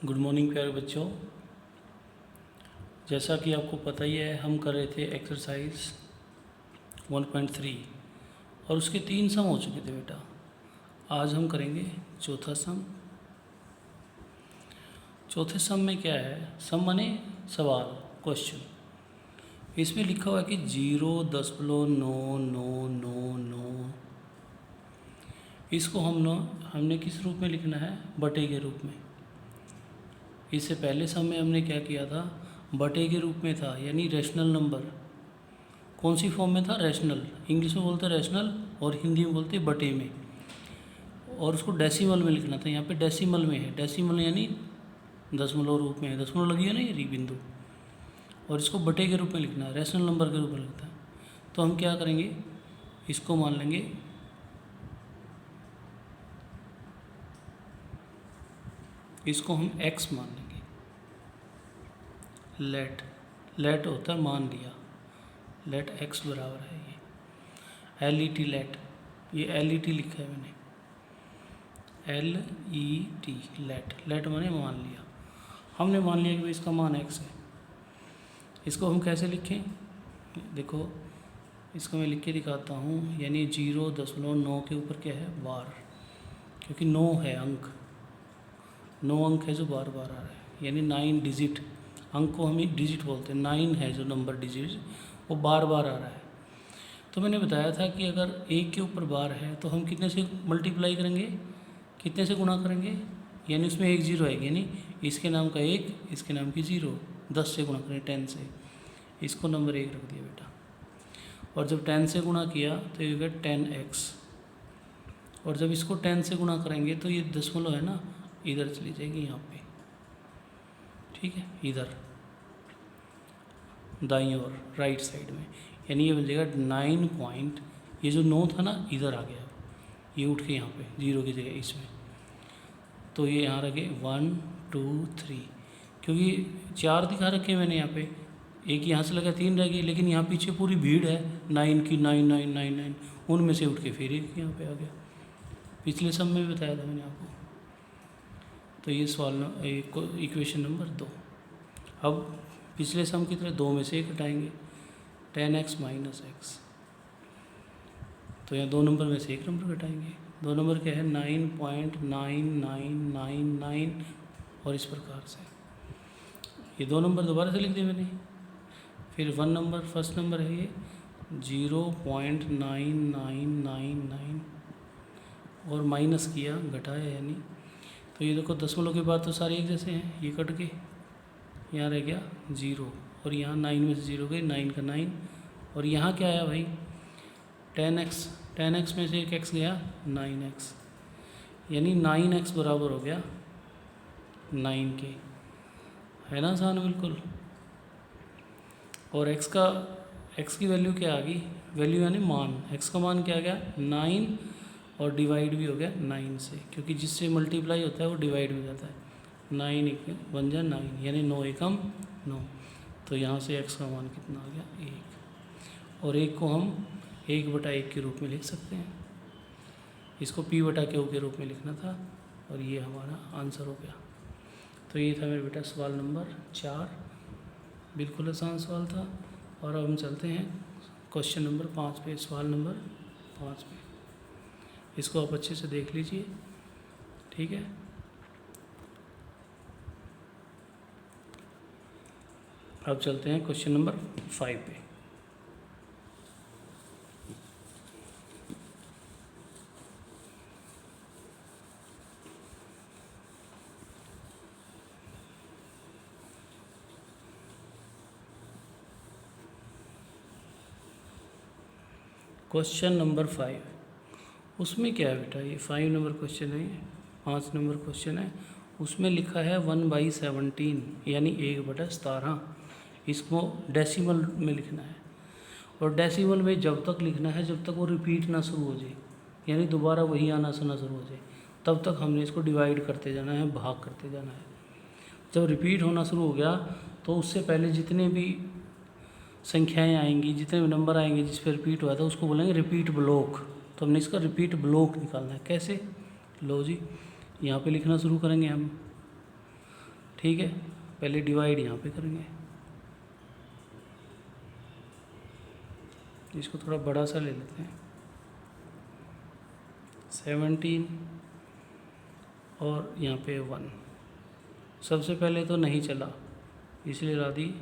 Good morning प्यारे बच्चों। जैसा कि आपको पता ही है, हम कर रहे थे एक्सरसाइज 1.3 और उसके 3 सम हो चुके थे बेटा। आज हम करेंगे चौथा सम। चौथे सम में क्या है? सम माने सवाल, क्वेश्चन। इसमें लिखा हुआ है कि 0.99999। इसको हमने किस रूप में लिखना है? बटे के रूप में। इससे पहले सम में हमने क्या किया था? बटे के रूप में था, यानी रैशनल नंबर। कौन सी फॉर्म में था? रैशनल। इंग्लिश में बोलते हैं रैशनल और हिंदी में बोलते हैं बटे में। और उसको डेसिमल में लिखना था। यहाँ पे डेसिमल में है। डेसिमल यानी दशमलव रूप में है। दशमलव लगी है ना, ये बिंदु। और इसको बटे के रूप में लिखना है, रैशनल नंबर के रूप में लिखता है। तो हम क्या करेंगे? इसको मान लेंगे इसको हम x मान लेंगे। लेट होता है मान लिया। लेट x बराबर है ये LET लेट। ये LET लिखा है मैंने, LET लेट माने मान लिया। हमने मान लिया कि भाई इसका मान x है। इसको हम कैसे लिखें? देखो, इसको मैं लिख के दिखाता हूँ। यानी 0.9 के ऊपर क्या है? बार, क्योंकि 9 है अंक। 9 अंक है जो बार बार आ रहा है, यानी 9 डिजिट। अंक को हम ही डिजिट बोलते हैं। 9 है जो नंबर डिजिट, वो बार बार आ रहा है। तो मैंने बताया था कि अगर 1 के ऊपर बार है तो हम कितने से मल्टीप्लाई करेंगे? कितने से गुणा करेंगे? यानी उसमें 1 0 आएगी, यानी इसके नाम का 1, इसके नाम की 0। 10 से गुणा करें, 10 से। इसको नंबर 1 रख दिया बेटा। और जब 10 से गुणा किया तो ये हो गया 10x। और जब इसको 10 से गुणा करेंगे तो ये दशमलव है ना, इधर चली जाएगी यहाँ पे। ठीक है, इधर दाईं ओर राइट साइड में। यानी ये बन जाएगा 9 पॉइंट। ये जो 9 था ना, इधर आ गया। ये उठ के यहाँ पे 0 की जगह इसमें। तो ये यहाँ रखे 1 2 3, क्योंकि 4 दिखा रखे मैंने यहाँ पे। एक यहाँ से लगा 3 रह गई, लेकिन यहाँ पीछे पूरी भीड़ है 9 की, 9 9 9 9। उनमें से उठ के फिर एक यहाँ पे आ गया। पिछले सम में भी बताया था मैंने आपको। तो ये सवाल इक्वेशन नंबर 2। अब पिछले सम की तरह 2 में से 1 हटाएंगे, 10x माइनस x। तो यहाँ 2 नंबर में से 1 नंबर घटाएंगे। 2 नंबर क्या है? 9.9999। और इस प्रकार से ये 2 नंबर दोबारा से लिख दिए मैंने। फिर 1 नंबर, फर्स्ट नंबर है ये 0.9999 और माइनस किया, घटाया यानी। तो ये देखो, दशमलव के बाद तो सारे एक जैसे हैं। ये कट के यहाँ रह गया 0, और यहाँ 9 में से 0 गई, 9 का 9। और यहाँ क्या आया भाई? 10x। 10x में से एक x गया, 9x। यानी 9x बराबर हो गया 9 के। है ना आसान बिल्कुल। और x की वैल्यू क्या आ गई? वैल्यू यानी मान। x का मान क्या आ गया? 9। और डिवाइड भी हो गया 9 से, क्योंकि जिससे मल्टीप्लाई होता है वो डिवाइड हो जाता है। 9 एक बन जाए 9, यानी 9 एकम 9। तो यहाँ से x का मान कितना आ गया? 1। और 1 को हम 1/1 के रूप में लिख सकते हैं। इसको p/q के रूप में लिखना था, और ये हमारा आंसर हो गया। तो ये था मेरे बेटा सवाल नंबर 4। बिल्कुल आसान सवाल था। और अब हम चलते हैं क्वेश्चन नंबर 5 पे, सवाल नंबर 5 पे। इसको आप अच्छे से देख लीजिए, ठीक है। अब चलते हैं क्वेश्चन नंबर 5 पे। क्वेश्चन नंबर 5, उसमें क्या है बेटा? ये 5 नंबर क्वेश्चन है, 5 नंबर क्वेश्चन है। उसमें लिखा है 1/17, यानी 1/17। इसको डेसिमल में लिखना है। और डेसिमल में जब तक लिखना है जब तक वो रिपीट ना शुरू हो जाए, यानी दोबारा वही आना सुना शुरू हो जाए, तब तक हमने इसको डिवाइड करते जाना है, भाग करते जाना है। जब रिपीट होना शुरू हो गया तो उससे पहले जितने भी संख्याएं आएंगी, जितने भी नंबर आएंगे जिस पर रिपीट हुआ था, उसको बोलेंगे रिपीट ब्लॉक। तो हमने इसका रिपीट ब्लॉक निकालना है। कैसे? लो जी, यहाँ पे लिखना शुरू करेंगे हम। ठीक है, पहले डिवाइड यहाँ पे करेंगे, इसको थोड़ा बड़ा सा ले लेते हैं। 17 और यहाँ पे 1, सबसे पहले तो नहीं चला इसलिए ला दी,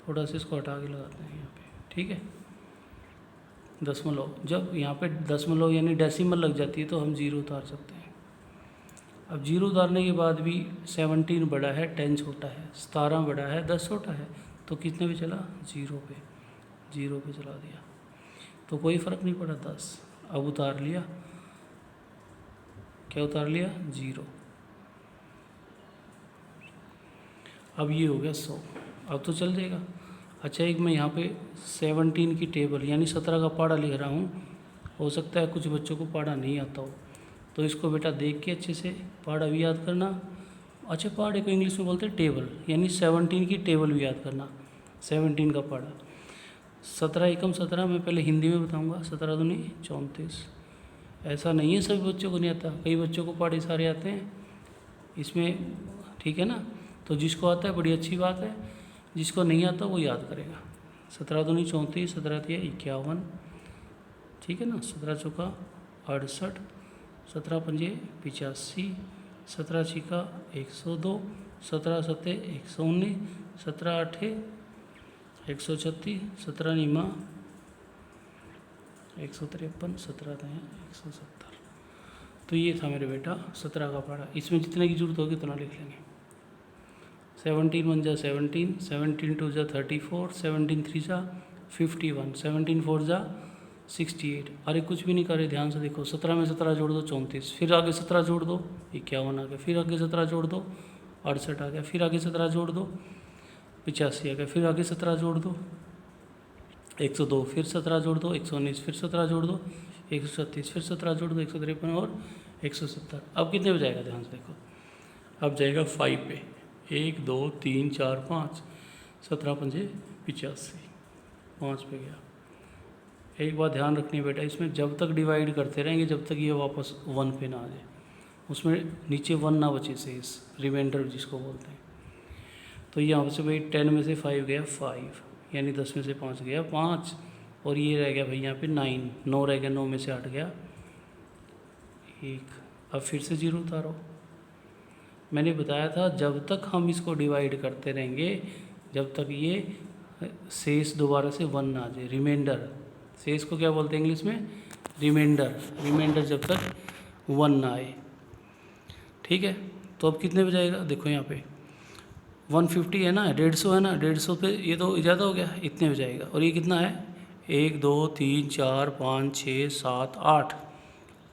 थोड़ा सा इसको हटा के लगाते हैं यहाँ पे। ठीक है, दशमलव, जब यहाँ पे दशमलव यानी डेसिमल लग जाती है तो हम 0 उतार सकते हैं। अब 0 उतारने के बाद भी 17 बड़ा है, 10 छोटा है, 17 बड़ा है, 10 छोटा है, तो कितने पे चला? 0 पे, 0 पे चला दिया, तो कोई फ़र्क नहीं पड़ा 10। अब उतार लिया, क्या उतार लिया? 0। अब ये हो गया 100, अब तो चल जाएगा। अच्छा, एक मैं यहाँ पे 17 की टेबल यानी 17 का पहाड़ा लिख रहा हूँ, हो सकता है कुछ बच्चों को पहाड़ा नहीं आता हो, तो इसको बेटा देख के अच्छे से पहाड़ा भी याद करना। अच्छा, पहाड़े को इंग्लिश में बोलते हैं टेबल, यानी 17 की टेबल भी याद करना, 17 का पहाड़ा। 17 एकम 17 मैं पहले हिंदी में बताऊँगा, 17 दूनी 34। ऐसा नहीं है सभी बच्चों को नहीं आता, कई बच्चों को पहाड़े सारे आते हैं इसमें, ठीक है ना। तो जिसको आता है बड़ी अच्छी बात है, जिसको नहीं आता वो याद करेगा। 17 दूनी 34, 17 तिया 51, ठीक है ना। 17 चौका 68, 17 पंजे 85, 17 छिका 102, 17 सत्ते 119, 17 आठे 136, 17 नीमा 153, 17 दया 170। तो ये था मेरे बेटा 17 का पहाड़ा। इसमें जितने की जरूरत होगी उतना लिख लेंगे। 17 1 जा 17, 17 2 जा 34, 17 3 जा 51, 17 4 जा 68। अरे कुछ भी नहीं करे, ध्यान से देखो, 17 में 17 जोड़ दो 34, फिर आगे 17 जोड़ दो 51 आ गया, फिर आगे 17 जोड़ दो 68 आ गया, फिर आगे 17 जोड़ दो 85 आ गया, फिर आगे 17 जोड़ दो 102, फिर 17 जोड़ दो 119, फिर 17 जोड़ दो 136, फिर 17 जोड़ दो 153 और 170। अब कितने पे जाएगा? ध्यान से देखो, अब जाएगा 5 पे, 1 2 3 4 5, 17 पंजे 85, 5 पे गया। एक बात ध्यान रखनी है बेटा, इसमें जब तक डिवाइड करते रहेंगे जब तक ये वापस 1 पे ना आ जाए, उसमें नीचे 1 ना बचे शेष, रिमाइंडर जिसको बोलते हैं। तो यहाँ से भाई 10 में से 5 गया 5, यानी 10 में से 5 गया 5, और ये रह गया भाई यहाँ पे 9 रह गया, 9 में से 8 गया 1। अब फिर से 0 उतारो। मैंने बताया था जब तक हम इसको डिवाइड करते रहेंगे जब तक ये शेष दोबारा से 1 ना आ जाए, रिमाइंडर। शेष को क्या बोलते हैं इंग्लिश में? रिमाइंडर। रिमाइंडर जब तक 1 ना आए, ठीक है। तो अब कितने पे जाएगा? देखो यहाँ पे 150 है ना, 150 है ना, 150 पे ये तो ज़्यादा हो गया, इतने पे जाएगा। और ये कितना है? 1 2 3 4 5 6 7 8,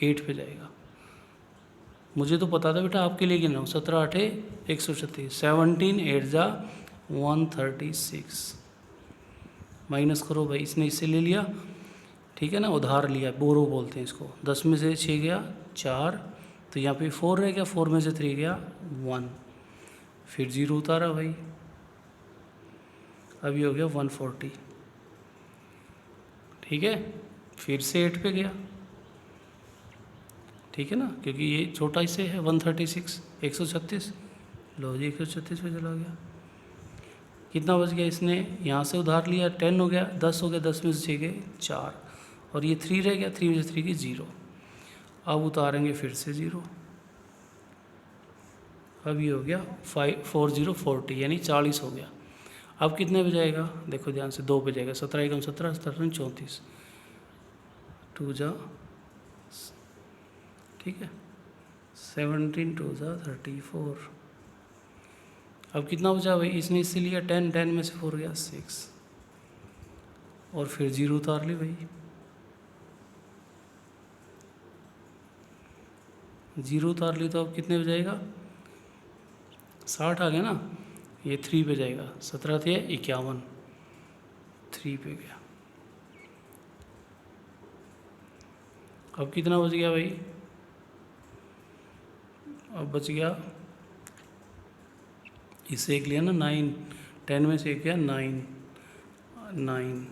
8 पे जाएगा। मुझे तो पता था बेटा, आपके लिए गिना 17 8 136, 17 8 जा 136। माइनस करो भाई, इसने इससे ले लिया, ठीक है ना, उधार लिया, बोरो बोलते हैं इसको। 10 में से 6 गया 4, तो यहाँ पे 4 रह गया, 4 में से 3 गया 1, फिर 0 उतारा भाई, अब ये हो गया 140, ठीक है। फिर से 8 पे गया, ठीक है ना, क्योंकि ये छोटा इससे है 136, 136, लो जी 136 पे चला गया। कितना बच गया? इसने यहाँ से उधार लिया, 10 हो गया, 10 हो गया, 10 में से 6 गए 4, और ये 3 रह गया, 3 में से 3 की 0। अब उतारेंगे फिर से 0, अब ये हो गया 40 यानी 40 हो गया। अब कितने पे जाएगा? देखो ध्यान से, 2 पे जाएगा, 17 एकम 17, 17 34, 2 जा, ठीक है, 17 2 जा 34। अब कितना बचा भाई? इसने इससे लिया 10, 10 में से 4 गया 6, और फिर 0 उतार ली भाई, 0 उतार ली, तो अब कितने पे जाएगा? 60 आ गया ना, ये 3 पे जाएगा, 17 थे 51, 3 पे गया। अब कितना बच गया भाई? अब बच गया, इससे एक लिया ना 9, 10 में से एक गया 9।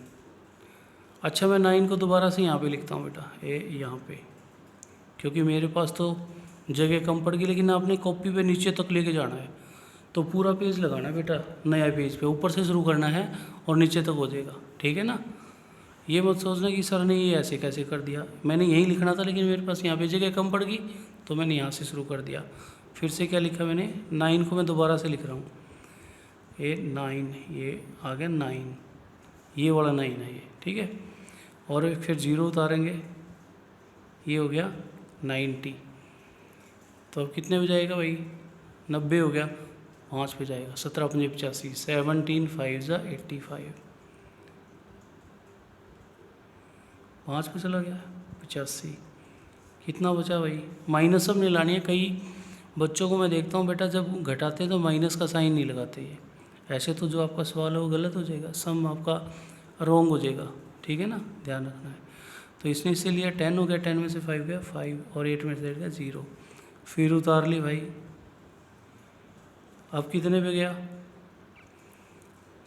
अच्छा, मैं 9 को दोबारा से यहाँ पे लिखता हूँ बेटा, यहाँ पे, क्योंकि मेरे पास तो जगह कम पड़ गई, लेकिन आपने कॉपी पे नीचे तक लेके जाना है। तो पूरा पेज लगाना बेटा नया पेज पे, ऊपर से शुरू करना है और नीचे तक हो जाएगा, ठीक है ना। ये मत सोचना कि सर ने ये ऐसे कैसे कर दिया, मैंने यही लिखना था लेकिन मेरे पास यहाँ पे जगह कम पड़ गई तो मैंने यहाँ से शुरू कर दिया। फिर से क्या लिखा मैंने, 9 को मैं दोबारा से लिख रहा हूँ, ये 9, ये आ गया 9, ये वाला 9 है ये, ठीक है। और फिर 0 उतारेंगे, ये हो गया 90। तो अब कितने पे जाएगा भाई, 90 हो गया, 5 पे जाएगा, 17 5 85, 17 5 ज़ा 85, 5 पे चला गया 85। कितना बचा भाई, माइनस सब नहीं लानी है। कई बच्चों को मैं देखता हूँ बेटा जब घटाते हैं तो माइनस का साइन नहीं लगाते ये, ऐसे तो जो आपका सवाल है वो गलत हो जाएगा, सम आपका रॉन्ग हो जाएगा, ठीक है ना, ध्यान रखना है। तो इसने इससे लिया 10 हो गया, 10 में से 5 गया 5 और 8 में से गया 0, फिर उतार ली भाई। अब कितने पे गया,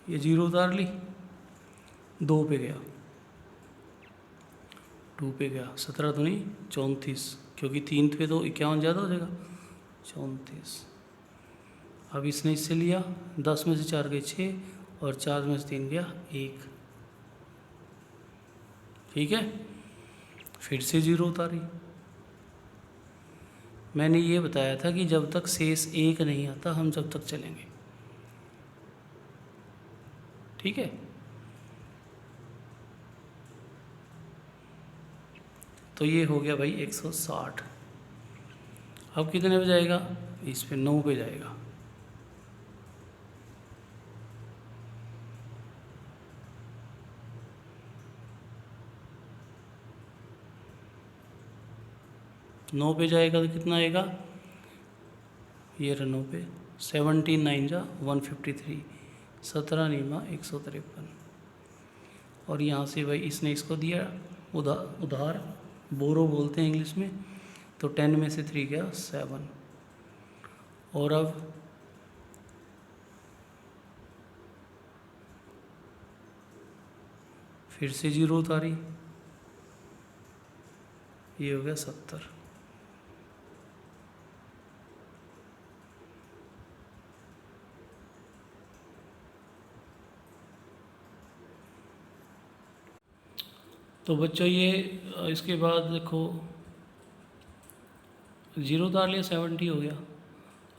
ये 0 उतार ली, 2 पे गया, 2 पे गया, 17 दूनी 34, क्योंकि 3 पे तो 51 ज़्यादा हो जाएगा, 34। अब इसने इससे लिया, 10 में से 4 गए 6 और 4 में से 3 गया 1, ठीक है। फिर से 0 उतारी। मैंने ये बताया था कि जब तक शेष 1 नहीं आता हम जब तक चलेंगे, ठीक है। तो ये हो गया भाई 160। अब कितने पे जाएगा, इस पे 9 पे जाएगा, नौ पे जाएगा तो कितना आएगा, ये रहा 9 पे, 17 9 जा 153, 17 9 153। और यहाँ से भाई इसने इसको दिया उधार, बोरो बोलते हैं इंग्लिश में, तो 10 में से 3 गया 7। और अब फिर से 0 उतारी, ये हो गया 70। तो बच्चों ये इसके बाद देखो 0 उतार लिया, 70 हो गया।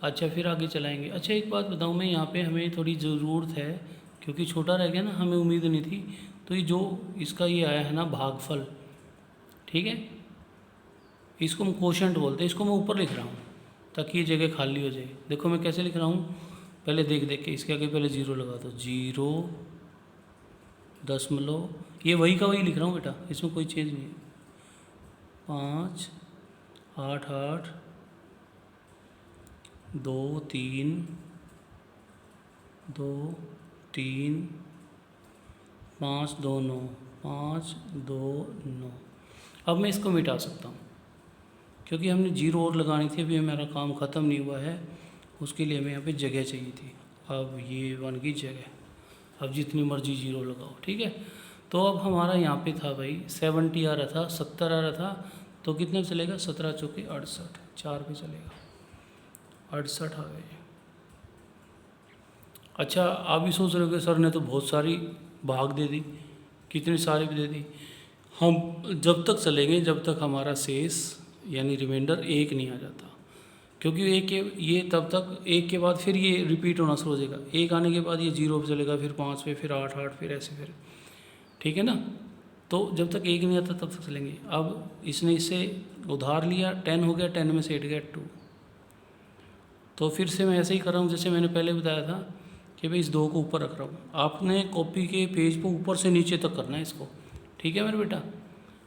अच्छा फिर आगे चलाएंगे। अच्छा एक बात बताऊँ मैं, यहाँ पे हमें थोड़ी ज़रूरत है क्योंकि छोटा रह गया ना, हमें उम्मीद नहीं थी। तो ये जो इसका ये आया है ना भागफल, ठीक है, इसको हम कोशेंट बोलते हैं, इसको मैं ऊपर लिख रहा हूँ ताकि ये जगह खाली हो जाए। देखो मैं कैसे लिख रहा हूँ, पहले देख देख के इसके आगे पहले 0 लगा दो, 0 दशमलव, ये वही का वही लिख रहा हूँ बेटा, इसमें कोई चेंज नहीं है, 5 8 8 2 3 2 3 5 2 9 5 2 9। अब मैं इसको मिटा सकता हूँ क्योंकि हमने 0 और लगानी थी, अभी हमारा काम ख़त्म नहीं हुआ है, उसके लिए हमें यहाँ पे जगह चाहिए थी। अब ये बन गई जगह, अब जितनी मर्जी 0 लगाओ, ठीक है। तो अब हमारा यहाँ पे था भाई 70 आ रहा था, 70 आ रहा था, तो कितने पे चलेगा, 17 चौके 68, 4 पे चलेगा, 68 आ गए। अच्छा आप भी सोच रहे हो कि सर ने तो बहुत सारी भाग दे दी, कितनी सारी भी दे दी। हम जब तक चलेंगे जब तक हमारा शेष यानी रिमाइंडर 1 नहीं आ जाता, क्योंकि एक के ये तब तक 1 के बाद फिर ये रिपीट होना शुरू हो जाएगा, 1 आने के बाद ये 0 पे चलेगा, फिर 5 पे, फिर 8 8, फिर ऐसे, फिर ठीक है ना। तो जब तक 1 नहीं आता तब तक चलेंगे। अब इसने इससे उधार लिया, 10 हो गया, 10 में से 8 गया 2। तो फिर से मैं ऐसे ही कर रहा हूँ जैसे मैंने पहले बताया था कि भाई इस 2 को ऊपर रख रहा हूँ, आपने कॉपी के पेज को ऊपर से नीचे तक करना है इसको, ठीक है मेरे बेटा।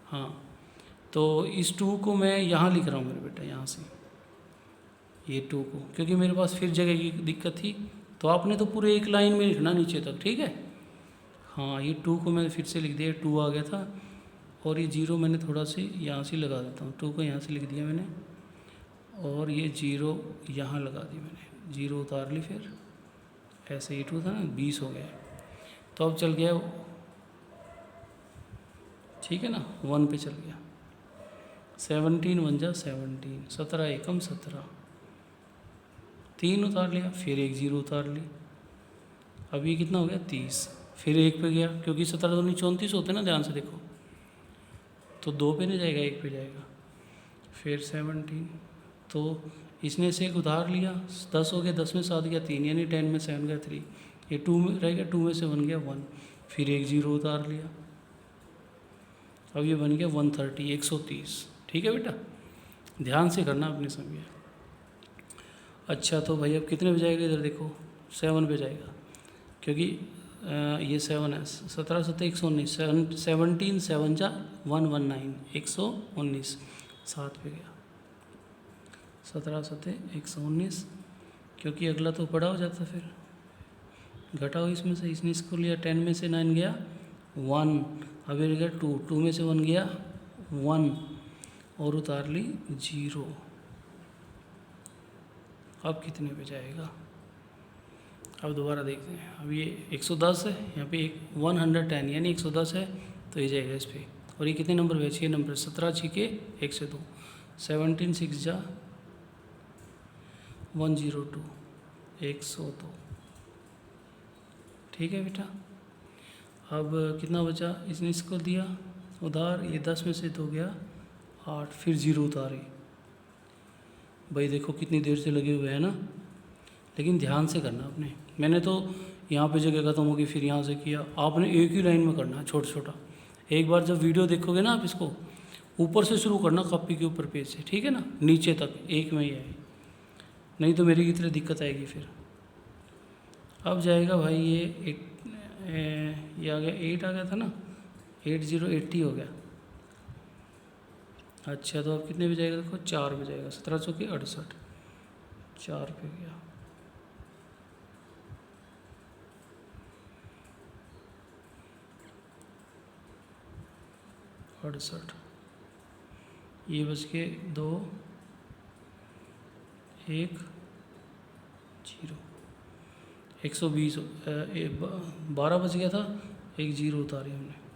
हाँ तो इस 2 को मैं यहाँ लिख रहा हूँ मेरे बेटा, यहाँ से ये 2 को, क्योंकि मेरे पास फिर जगह की दिक्कत थी, तो आपने तो पूरे एक लाइन में लिखना नीचे तक, ठीक है। हाँ ये 2 को मैंने फिर से लिख दिया, 2 आ गया था, और ये 0 मैंने थोड़ा से यहाँ से लगा देता हूँ, 2 को यहाँ से लिख दिया मैंने, और ये 0 यहाँ लगा दी मैंने, 0 उतार ली, फिर ऐसे ही 2 था ना, 20 हो गया। तो अब चल गया, ठीक है ना, 1 पे चल गया, 17 1 जा 17, 17 एकम 17, 3 उतार लिया, फिर एक 0 उतार ली। अब ये कितना हो गया 30, फिर 1 पे गया, क्योंकि 17 दूनी 34 होते हैं ना, ध्यान से देखो, तो 2 पे नहीं जाएगा, 1 पे जाएगा। फिर 17, तो इसने से एक उधार लिया, 10 हो गया, 10 में 7 गया 3, यानी 10 में 7 गया 3, ये 2 में रह गया, 2 में से 1 गया 1, फिर एक 0 उतार लिया। अब ये बन गया 130, 130। ठीक है बेटा, ध्यान से करना अपने समय। अच्छा, तो भाई अब कितने पे जाएगा, इधर देखो 7 पे जाएगा, क्योंकि ये 7 है, 17 7 119, 17 7 जा 119, 119, 7 पे गया, 17 7 119, क्योंकि अगला तो बड़ा हो जाता, फिर घटाओ इसमें से, इसने इसको लिया, 10 में से 9 गया 1, अब ये गया 2, 2 में से 1 गया 1, और उतार ली 0। अब कितने पे जाएगा, अब दोबारा देखते हैं। अब ये 110 है, यहाँ पे 110 यानी 110 है, तो ये जाएगा इस पर। और ये कितने नंबर पे, 6 नंबर, 17 छिके 1 से 2, 17 6 जा 102, 102। ठीक है बेटा, अब कितना बचा, इसने इसको दिया उधार, ये 10 में से 2 गया 8, फिर 0 उतारे। भाई देखो कितनी देर से लगे हुए हैं ना, लेकिन ध्यान से करना आपने। मैंने तो यहाँ पे जगह ख़त्म होगी, फिर यहाँ से किया, आपने एक ही लाइन में करना है, छोटा छोटा। एक बार जब वीडियो देखोगे ना आप, इसको ऊपर से शुरू करना, कॉपी के ऊपर पेज से, ठीक है ना, नीचे तक एक में ही आए, नहीं तो मेरी की तरह दिक्कत आएगी फिर। अब जाएगा भाई ये आ गया 8 आ गया था ना, 80 हो गया। अच्छा, तो अब कितने पे जाएगा, देखो 4 पे जाएगा, 17 चौके 68, 4 पे गया, 68, ये बच के 2 1 0, 120, 12 बच गया था, एक 0 उतारी हमने।